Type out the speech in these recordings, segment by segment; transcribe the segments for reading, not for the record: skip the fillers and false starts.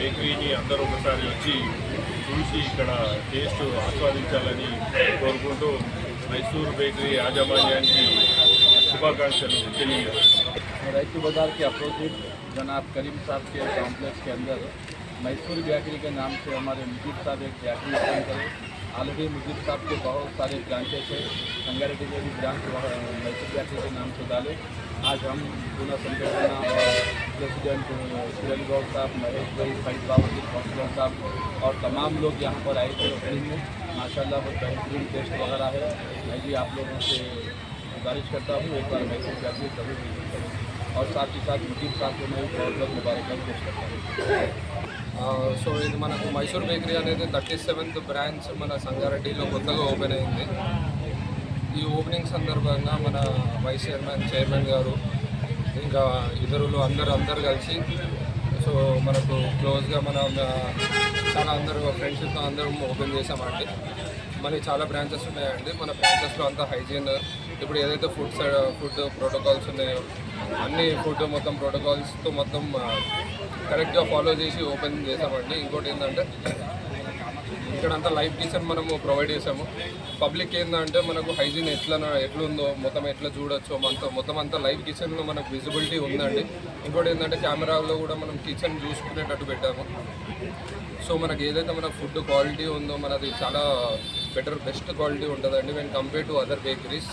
బేకరీని అందరూ ఒకసారి వచ్చి చూసి ఇక్కడ టేస్ట్ ఆస్వాదించాలని కోరుకుంటూ మైసూర్ బేకరీ యాజమాన్యానికి शुभाकांक्षలు తెలియజేస్తున్నాను। रईतु बाजार के अपोजिट जनाब करीम साहब के कॉम्प्लेक्स के अंदर मैसूर बेकरी के नाम से हमारे मुजीब साहब एक बेकरी ओपन करे। ऑलरेडी मुजीब साहब के बहुत सारे ब्रांचेस हैं, संगारेड्डी में भी ब्रांच मैसूर बेकरी के नाम से डाले। आज हम पूना संगठन और प्रेसिडेंट किरण गौर साहब, महेश भाई, फैसलाउद्दीन काउंसलर साहब और तमाम लोग यहाँ पर आए थे ओपनिंग में। माशाल्लाह बहुत बेहतरीन टेस्ट वगैरह है। मैं भी आप लोगों से गुजारिश करता हूँ एक बार मैसूर बेकरी जरूर विजिट करें और साथ ही साथ मुजीब साहब को मैं बहुत बहुत मुबारकबाद पेश करता हूँ। సో ఇది మనకు మైసూర్ బేకరీ అనేది 37th బ్రాంచ్ మన సంగారెడ్డిలో కొత్తగా ఓపెన్ అయింది। ఈ ఓపెనింగ్ సందర్భంగా మన వైస్ చైర్మన్ గారు ఇంకా ఇతరులు అందరూ కలిసి సో మనకు క్లోజ్గా చాలా అందరూ ఫ్రెండ్షిప్తో అందరం ఓపెన్ చేసామండి। మనకి చాలా బ్రాంచెస్ ఉన్నాయండి। మన బ్రాంచెస్లో అంతా హైజీన్, ఇప్పుడు ఏదైతే ఫుడ్ ప్రోటోకాల్స్ ఉన్నాయో అన్ని ఫుడ్ మొత్తం ప్రోటోకాల్స్తో మొత్తం కరెక్ట్గా ఫాలో చేసి ఓపెన్ చేసామండి। ఇంకోటి ఏంటంటే ఇక్కడంతా లైవ్ కిచెన్ మనము ప్రొవైడ్ చేసాము। పబ్లిక్ ఏంటంటే మనకు హైజీన్ ఎట్లుందో మొత్తం ఎట్లా చూడొచ్చో మొత్తం అంతా లైవ్ కిచెన్లో మనకు విజిబిలిటీ ఉందండి। ఇంకోటి ఏంటంటే కెమెరాలో కూడా మనం కిచెన్ చూసుకునేటట్టు పెట్టాము। సో మనకి ఏదైతే మన ఫుడ్ క్వాలిటీ ఉందో మనది చాలా బెస్ట్ క్వాలిటీ ఉంటుందండి when compare to other bakeries.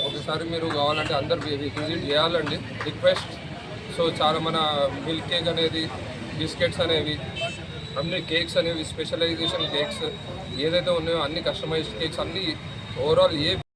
ఒకసారి మీరు కావాలంటే అందరు విజిట్ చేయాలండి, రిక్వెస్ట్। సో చాలా మన మిల్క్ కేక్ అనేది, బిస్కెట్స్ అనేవి, అన్ని కేక్స్ అనేవి, స్పెషలైజేషన్ కేక్స్ ఏదైతే ఉన్నాయో అన్ని కస్టమైజ్డ్ కేక్స్ అన్నీ ఓవరాల్